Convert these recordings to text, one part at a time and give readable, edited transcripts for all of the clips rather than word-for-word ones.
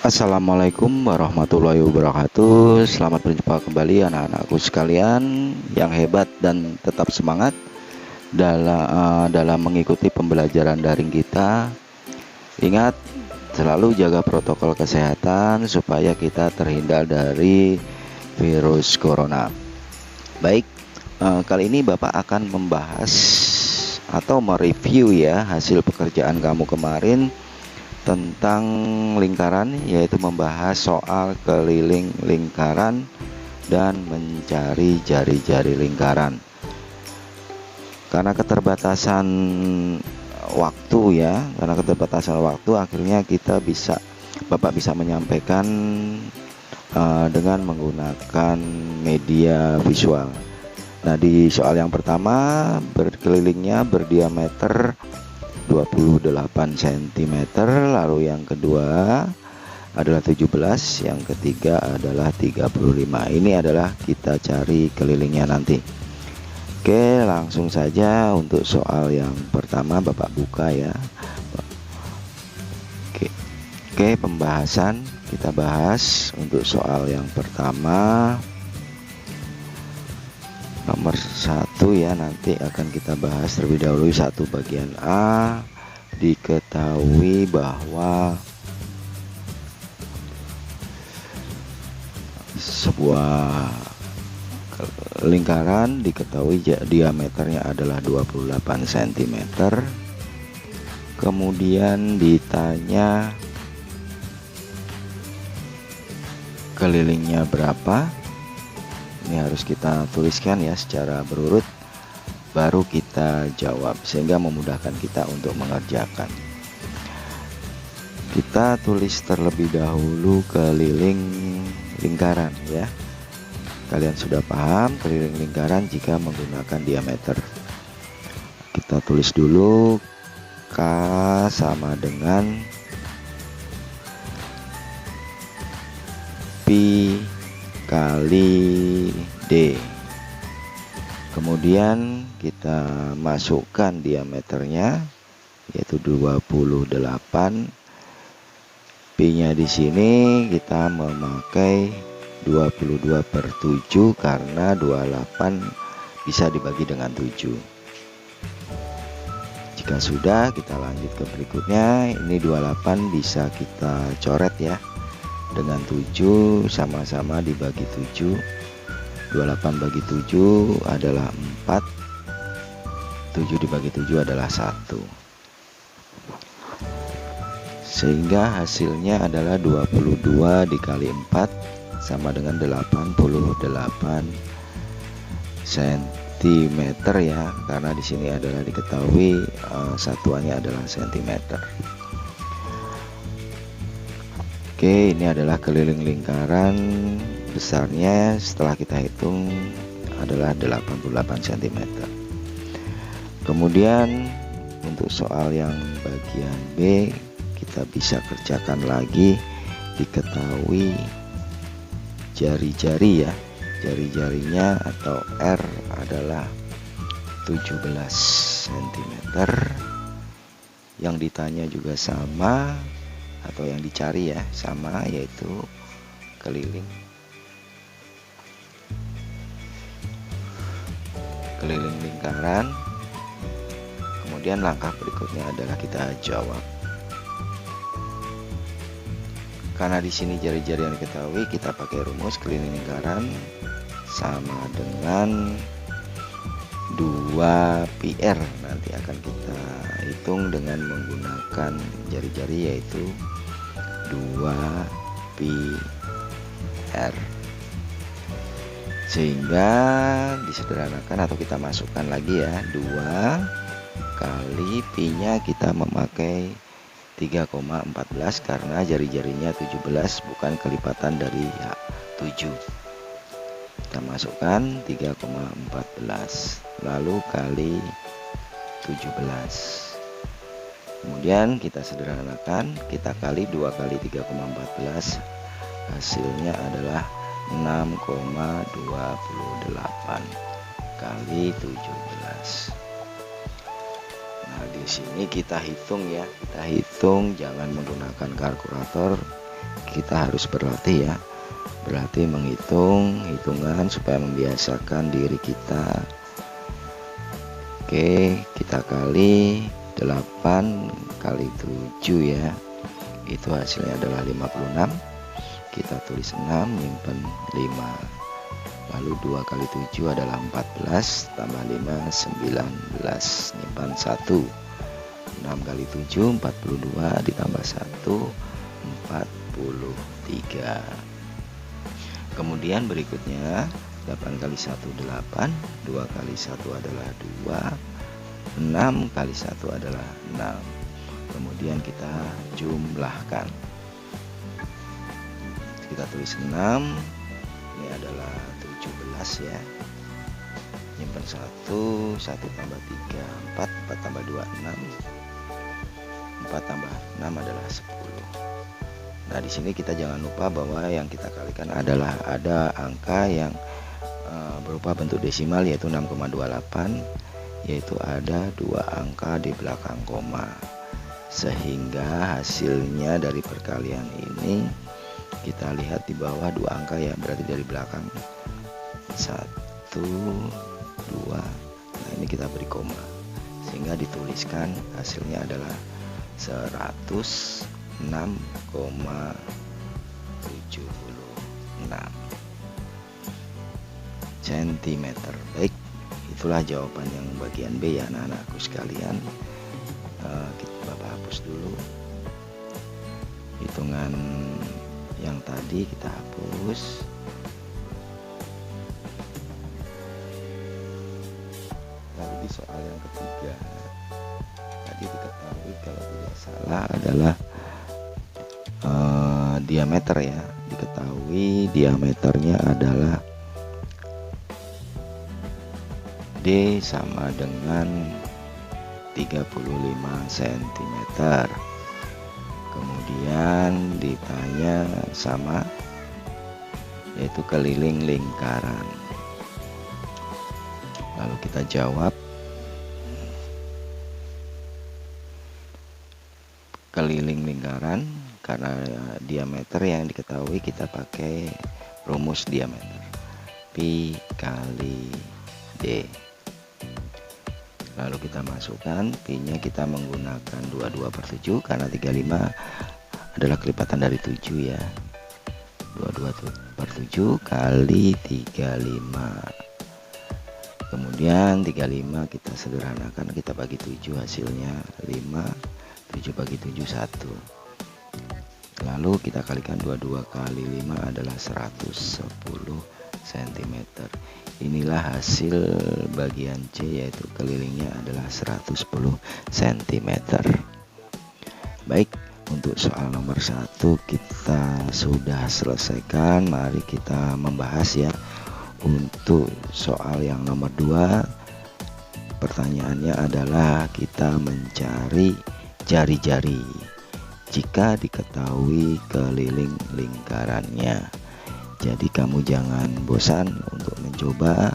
Assalamualaikum warahmatullahi wabarakatuh. Selamat berjumpa kembali anak-anakku sekalian yang hebat dan tetap semangat dalam mengikuti pembelajaran daring kita. Ingat, selalu jaga protokol kesehatan supaya kita terhindar dari virus corona. Baik, kali ini Bapak akan membahas atau mereview ya hasil pekerjaan kamu kemarin tentang lingkaran, yaitu membahas soal keliling lingkaran dan mencari jari-jari lingkaran. Karena keterbatasan waktu akhirnya Bapak bisa menyampaikan dengan menggunakan media visual. Nah, di soal yang pertama, berkelilingnya berdiameter 28 cm, lalu yang kedua adalah 17, yang ketiga adalah 35. Ini adalah kita cari kelilingnya nanti. Oke, langsung saja untuk soal yang pertama Bapak buka ya. Oke, pembahasan kita bahas untuk soal yang pertama. Nomor 1 ya, nanti akan kita bahas terlebih dahulu. 1 bagian A, diketahui bahwa sebuah lingkaran diketahui diameternya adalah 28 cm. Kemudian ditanya kelilingnya berapa. Ini harus kita tuliskan ya secara berurut, baru kita jawab sehingga memudahkan kita untuk mengerjakan. Kita tulis terlebih dahulu keliling lingkaran ya. Kalian sudah paham keliling lingkaran jika menggunakan diameter. Kita tulis dulu K sama dengan Pi kali D. Kemudian kita masukkan diameternya, yaitu 28. Pi-nya di sini kita memakai 22/7 karena 28 bisa dibagi dengan 7. Jika sudah, kita lanjut ke berikutnya. Ini 28 bisa kita coret ya dengan 7, sama-sama dibagi 7. 28 bagi 7 adalah 4, 7 dibagi 7 adalah 1, sehingga hasilnya adalah 22 dikali 4 sama dengan 88 cm ya, karena di sini adalah diketahui satuannya adalah cm. Oke, ini adalah keliling lingkaran, besarnya setelah kita hitung adalah 88 cm. Kemudian untuk soal yang bagian B, kita bisa kerjakan lagi. Diketahui jari-jari ya, jari-jarinya atau R adalah 17 cm. Yang ditanya juga sama, atau yang dicari ya sama, yaitu keliling lingkaran. Kemudian langkah berikutnya adalah kita jawab. Karena di sini jari-jari yang diketahui, kita pakai rumus keliling lingkaran sama dengan 2πr. Nanti akan kita hitung dengan menggunakan jari-jari, yaitu 2πr, sehingga disederhanakan atau kita masukkan lagi ya, 2 kali pi-nya kita memakai 3,14 karena jari-jarinya 17 bukan kelipatan dari 7. Kita masukkan 3,14 lalu kali 17. Kemudian kita sederhanakan, kita kali 2 kali 3,14, hasilnya adalah 6,28 kali 17. Nah, di sini kita hitung ya, jangan menggunakan kalkulator, kita harus berlatih ya, berlatih menghitung hitungan supaya membiasakan diri kita. Oke, kita kali 8 kali 7 ya, itu hasilnya adalah 56. Kita tulis 6, nyimpen 5. Lalu 2 kali 7 adalah 14, tambah 5 19, nyimpan 1. 6 kali 7 42, ditambah 1 43. Kemudian berikutnya 8 kali 1 8, 2 kali 1 adalah 2, 6 kali 1 adalah 6. Kemudian kita jumlahkan. Kita tulis 6, ini adalah 17 ya. Nyimpan 1, 1 tambah 3 4, 4 tambah 2 6, 4 tambah 6 adalah 10. Nah, di sini kita jangan lupa bahwa yang kita kalikan adalah ada angka yang berupa bentuk desimal, yaitu 6,28, yaitu ada 2 angka di belakang koma, sehingga hasilnya dari perkalian ini kita lihat di bawah 2 angka ya, berarti dari belakang 1 2. Nah, ini kita beri koma sehingga dituliskan hasilnya adalah 106,76 cm. Baik, itulah jawaban yang bagian B ya anak-anakku sekalian. Bapak hapus dulu hitungan yang tadi, kita hapus. Lalu di soal yang ketiga tadi diketahui kalau tidak salah adalah diameter ya, diketahui diameternya adalah D sama dengan 35 cm. Kemudian ditanya sama, yaitu keliling lingkaran. Lalu kita jawab. Keliling lingkaran, karena diameter yang diketahui kita pakai rumus diameter, pi kali D. Lalu kita masukkan pi-nya, kita menggunakan 22/7 karena 35 adalah kelipatan dari 7 ya. 22/7 kali 35. Kemudian 35 kita sederhanakan, kita bagi 7, hasilnya 5. 7 bagi 7 1. Lalu kita kalikan 22 kali 5 adalah 110 cm. Inilah hasil bagian C, yaitu kelilingnya adalah 110 cm. Baik, untuk soal nomor 1 kita sudah selesaikan. Mari kita membahas ya. Untuk soal yang nomor 2, pertanyaannya adalah kita mencari jari-jari jika diketahui keliling lingkarannya. Jadi kamu jangan bosan untuk mencoba.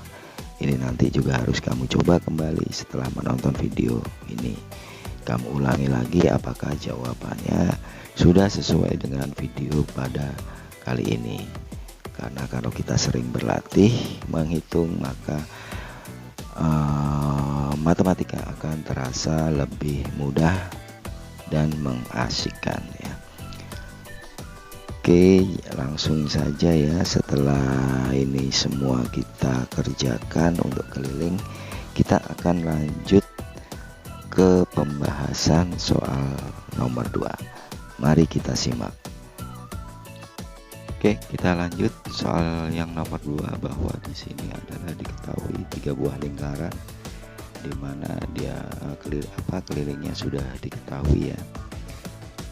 Ini nanti juga harus kamu coba kembali setelah menonton video ini. Kamu ulangi lagi apakah jawabannya sudah sesuai dengan video pada kali ini. Karena kalau kita sering berlatih menghitung, maka matematika akan terasa lebih mudah dan mengasyikkan ya. Oke, langsung saja ya. Setelah ini semua kita kerjakan untuk keliling, kita akan lanjut ke pembahasan soal nomor 2. Mari kita simak. Oke, kita lanjut soal yang nomor 2, bahwa di sini adalah diketahui 3 buah lingkaran di mana dia kelilingnya sudah diketahui ya.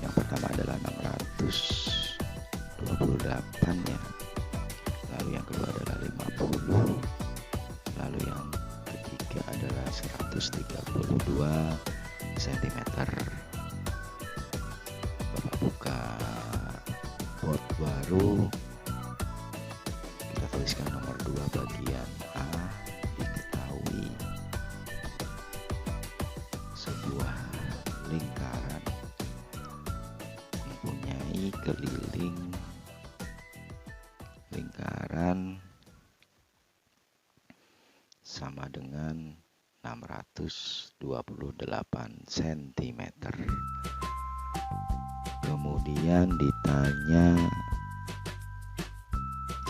Yang pertama adalah 628 ya. Lalu yang kedua adalah 50. Lalu yang ketiga adalah 132 cm. Bapak buka board baru. Kita tuliskan nomor 2 bagian A. Diketahui sebuah lingkaran mempunyai ini keliling lingkaran sama dengan 628 cm. Kemudian ditanya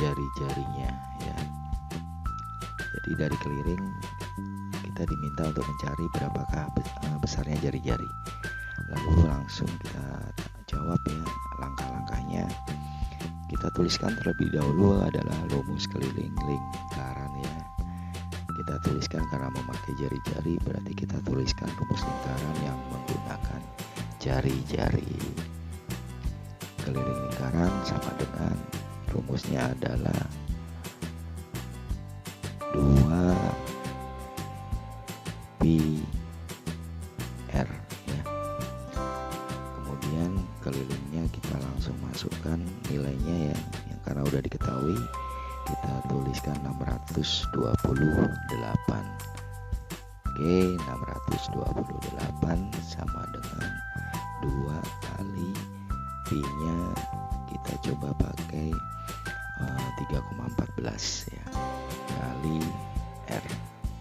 jari-jarinya ya. Jadi dari keliling kita diminta untuk mencari berapakah besarnya jari-jari. Lalu langsung kita jawab ya langkah-langkahnya. Kita tuliskan terlebih dahulu adalah rumus keliling lingkaran ya. Kita tuliskan karena memakai jari-jari, berarti kita tuliskan rumus lingkaran yang menggunakan jari-jari. Keliling lingkaran sama dengan rumusnya adalah 2pi r ya. Kemudian kelilingnya kita langsung masukkan nilainya ya, yang karena udah diketahui kita tuliskan 628. Oke, 628 sama dengan 2 kali pi-nya kita coba pakai 3,14 ya, kali r.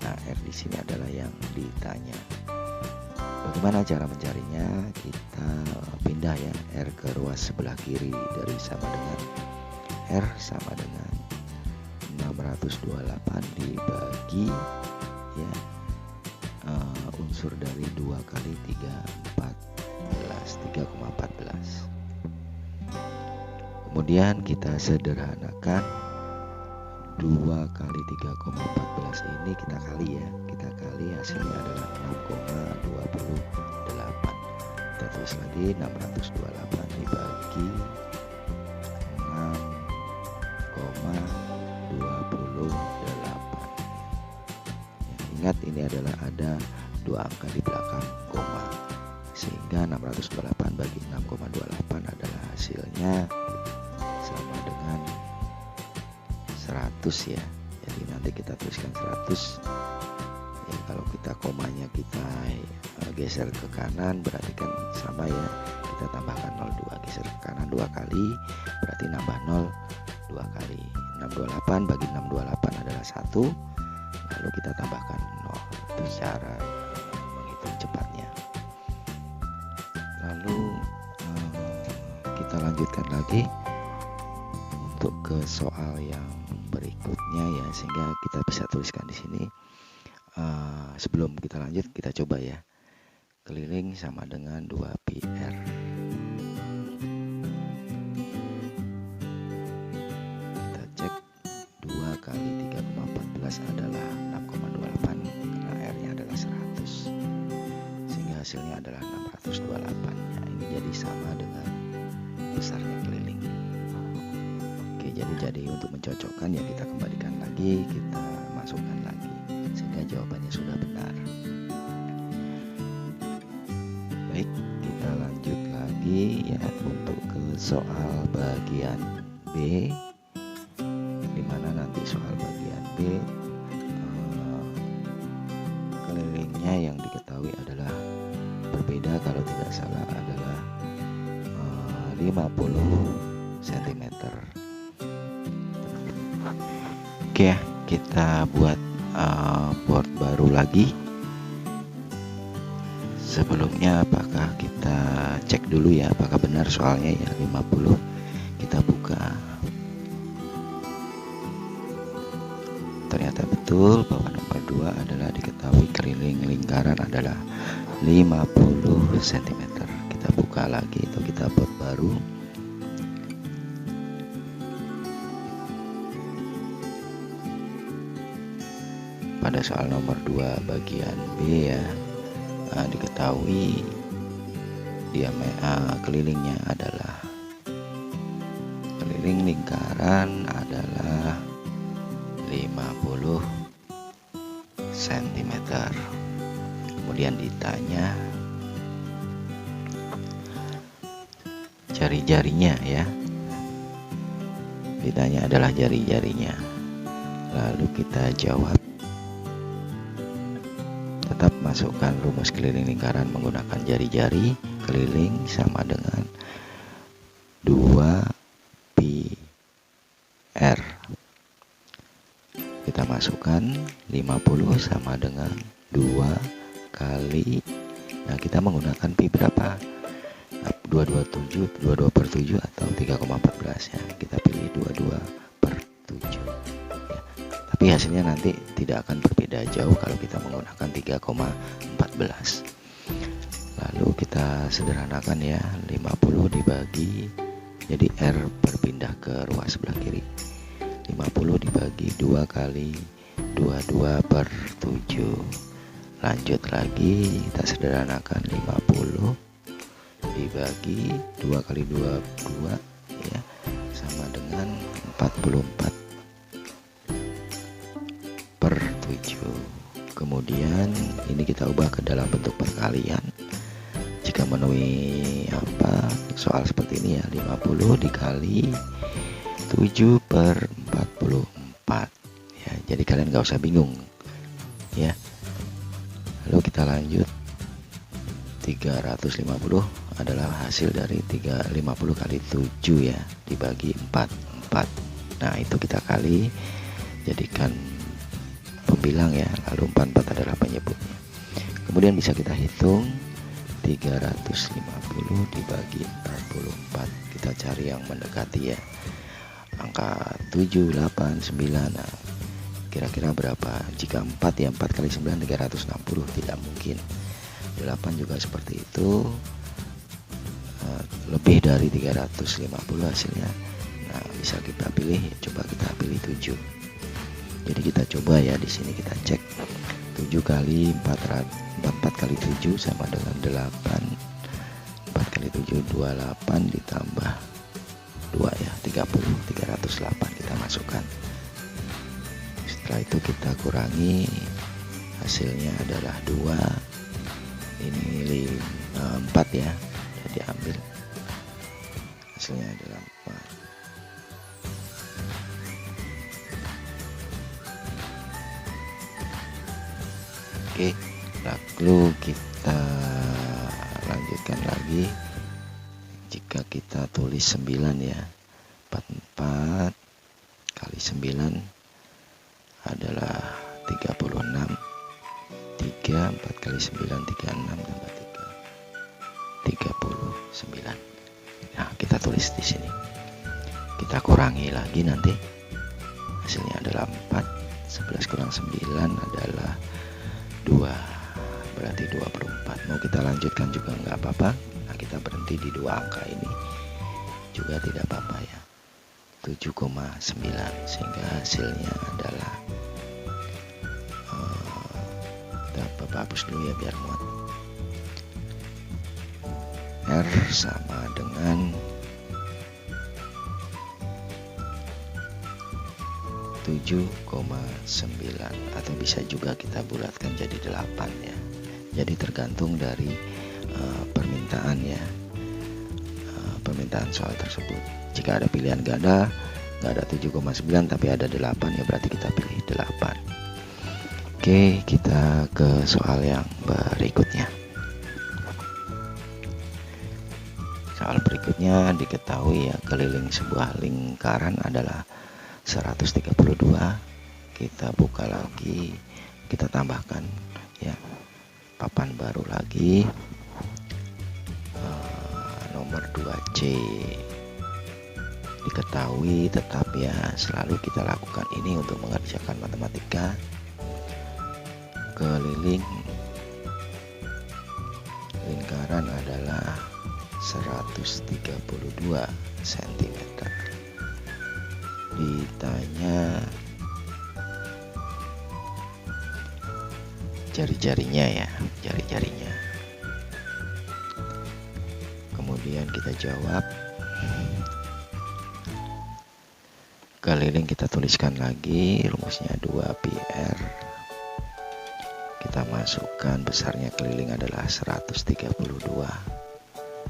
Nah, r di sini adalah yang ditanya. Bagaimana cara mencarinya? Kita pindah ya r ke ruas sebelah kiri, dari sama dengan r sama dengan 628 dibagi ya unsur dari 2 kali 3,14. Kemudian kita sederhanakan 2 kali 3,14 ini kita kali ya. Kita kali hasilnya adalah 6,28. Kita tulis lagi 628 dibagi 6,28. Ya, ingat ini adalah ada 2 angka di belakang koma, sehingga 628 bagi 6,28 adalah hasilnya sama dengan 100 ya. Jadi nanti kita tuliskan 100 ya. Kalau kita komanya kita geser ke kanan berarti kan sama ya, kita tambahkan 02, geser ke kanan 2 kali berarti nambah 0 2 kali. 628 bagi 628 adalah 1, lalu kita tambahkan 0. Itu cara menghitung cepatnya. Lalu kita lanjutkan lagi untuk ke soal yang berikutnya ya, sehingga kita bisa tuliskan di sini. Sebelum kita lanjut, kita coba ya. Keliling sama dengan 2pi r. Kita cek 2 kali 3,14 adalah 6,28 karena r-nya adalah 100, sehingga hasilnya adalah 628 ya. Ini jadi sama dengan besarnya keliling. Oke, jadi untuk mencocokkan ya kita kembalikan lagi, kita masukkan lagi sehingga jawabannya sudah benar. Baik, kita lanjut lagi ya untuk ke soal bagian B, dimana nanti soal bagian B kelilingnya yang diketahui adalah berbeda, kalau tidak salah adalah 50 cm. Oke ya, kita buat board baru lagi. Sebelumnya apakah kita cek dulu ya apakah benar soalnya ya 50. Kita buka. Ternyata betul bahwa nomor 2 adalah diketahui keliling lingkaran adalah 50 cm. Kita buka lagi atau kita buat baru. Pada soal nomor 2 bagian B ya, diketahui kelilingnya adalah keliling lingkaran adalah 50 cm. Kemudian ditanya jari-jarinya ya. Ditanya adalah jari-jarinya. Lalu kita jawab. Tetap masukkan rumus keliling lingkaran menggunakan jari-jari. Keliling sama dengan 2 pi R. Kita masukkan 50 sama dengan 2 kali, nah kita menggunakan pi berapa? 22 per 7 atau 3,14 ya. Kita pilih 22 per 7 ya. Tapi hasilnya nanti tidak akan berbeda jauh kalau kita menggunakan 3,14. Lalu kita sederhanakan ya, 50 dibagi, jadi R berpindah ke ruas sebelah kiri. 50 dibagi 2 kali 22 per 7. Lanjut lagi, kita sederhanakan 50 dibagi 2 kali 22 ya, sama dengan 44 per 7. Kemudian ini kita ubah ke dalam bentuk perkalian. Jika memenuhi soal seperti ini ya, 50 dikali 7 per 44 ya. Jadi kalian gak usah bingung ya. Lalu kita lanjut, 350 adalah hasil dari 350 kali 7 ya, dibagi 4. Nah itu kita kali, jadikan pembilang ya, lalu 44 adalah penyebutnya. Kemudian bisa kita hitung 350 dibagi 44. Kita cari yang mendekati ya, angka 7, 8, 9. Nah, kira-kira berapa? Jika 4 ya, 4 kali 9 360, tidak mungkin. 8 juga seperti itu, lebih dari 350 hasilnya. Nah bisa kita pilih, coba kita pilih 7. Jadi kita coba ya, di sini kita cek 7 kali 4 kali 7 sama dengan 8. 4 kali 7 28 ditambah 2 ya, 308 kita masukkan. Setelah itu kita kurangi, hasilnya adalah 2. Ini 4 ya, jadi ambil hasilnya adalah 4. Oke, lalu kita lanjutkan lagi. Jika kita tulis 9 ya, 44 kali 9 adalah 36. 3, 4 kali 9 36 tambah 3 39. Nah kita tulis di sini, kita kurangi lagi, nanti hasilnya adalah 4. 11 kurang 9 adalah 2, berarti 24. Mau kita lanjutkan juga nggak apa-apa. Nah kita berhenti di 2 angka ini juga tidak apa-apa ya, 7,9, sehingga hasilnya adalah Bapak hapus dulu ya biar muat. R sama dengan 7,9, atau bisa juga kita bulatkan jadi 8 ya. Jadi tergantung dari permintaan ya, permintaan soal tersebut. Jika ada pilihan ganda, nggak ada 7,9 tapi ada 8 ya, berarti kita pilih 8. Oke, kita ke soal yang berikutnya. Soal berikutnya diketahui ya, keliling sebuah lingkaran adalah 132. Kita buka lagi, kita tambahkan ya, papan baru lagi, nomor 2C. Diketahui tetap ya, selalu kita lakukan ini untuk mengerjakan matematika. Keliling lingkaran adalah 132 cm. Ditanya jari-jarinya ya, jari-jarinya. Kemudian kita jawab. Keliling kita tuliskan lagi, rumusnya 2πr. Kita masukkan, besarnya keliling adalah 132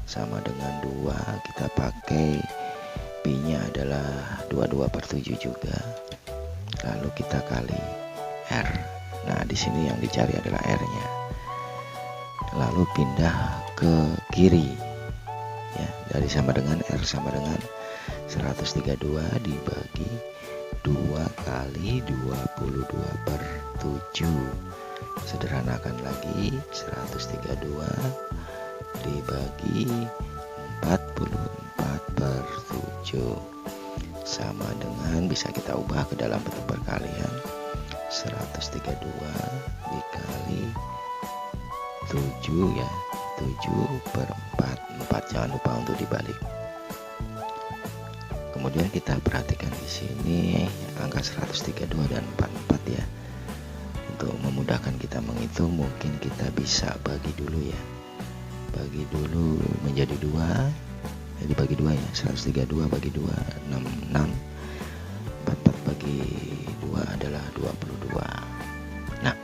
sama dengan 2. Kita pakai pi nya adalah 22 per 7 juga, lalu kita kali r. Nah di sini yang dicari adalah r nya, lalu pindah ke kiri ya, dari sama dengan R sama dengan 132 dibagi 2 kali 22/7. Sederhanakan lagi, 132 dibagi 44/7 sama dengan, bisa kita ubah ke dalam bentuk perkalian, 132 dikali 7 ya, 7/4. 4 jangan lupa untuk dibalik. Kemudian kita perhatikan di sini angka 132 dan 44 ya. Untuk memudahkan kita menghitung, mungkin kita bisa bagi dulu ya. Bagi dulu menjadi 2. Jadi bagi 2 ya. 132 bagi 2 66. 44 bagi 2 adalah 22. Nah,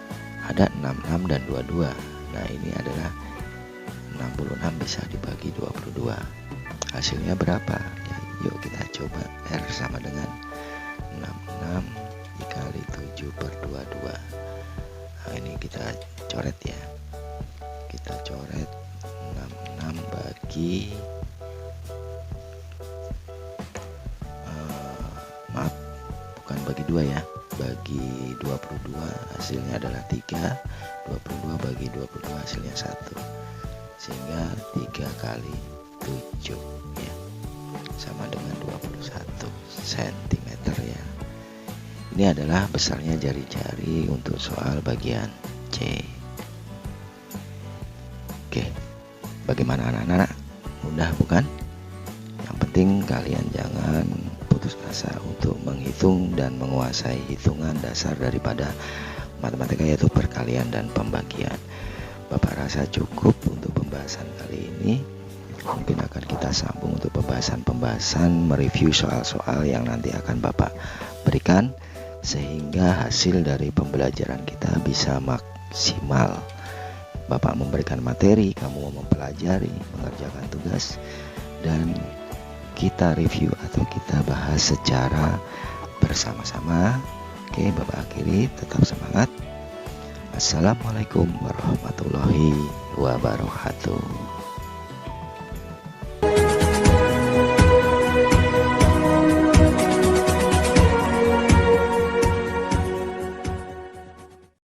ada 66 dan 22. Nah, ini adalah 66 bisa dibagi 22. Hasilnya berapa? Ya, yuk kita coba. R sama dengan 66 dikali 7/22. Nah, ini kita coret ya. Kita coret 66 bagi maaf, bukan bagi 2 ya. Bagi 22 hasilnya adalah 3. 22 bagi 22 hasilnya 1. Sehingga 3 kali 7 ya, sama dengan 21 cm ya. Ini adalah besarnya jari-jari untuk soal bagian C. Oke, bagaimana anak-anak? Mudah bukan? Yang penting kalian jangan putus asa untuk menghitung dan menguasai hitungan dasar daripada matematika, yaitu perkalian dan pembagian. Bapak rasa cukup untuk pembahasan kali ini. Mungkin akan kita sambung untuk pembahasan-pembahasan, mereview soal-soal yang nanti akan Bapak berikan, sehingga hasil dari pembelajaran kita bisa maksimal. Bapak memberikan materi, kamu mempelajari, mengerjakan tugas, dan kita review atau kita bahas secara bersama-sama. Oke, Bapak akhiri, tetap semangat. Assalamualaikum warahmatullahi wabarakatuh.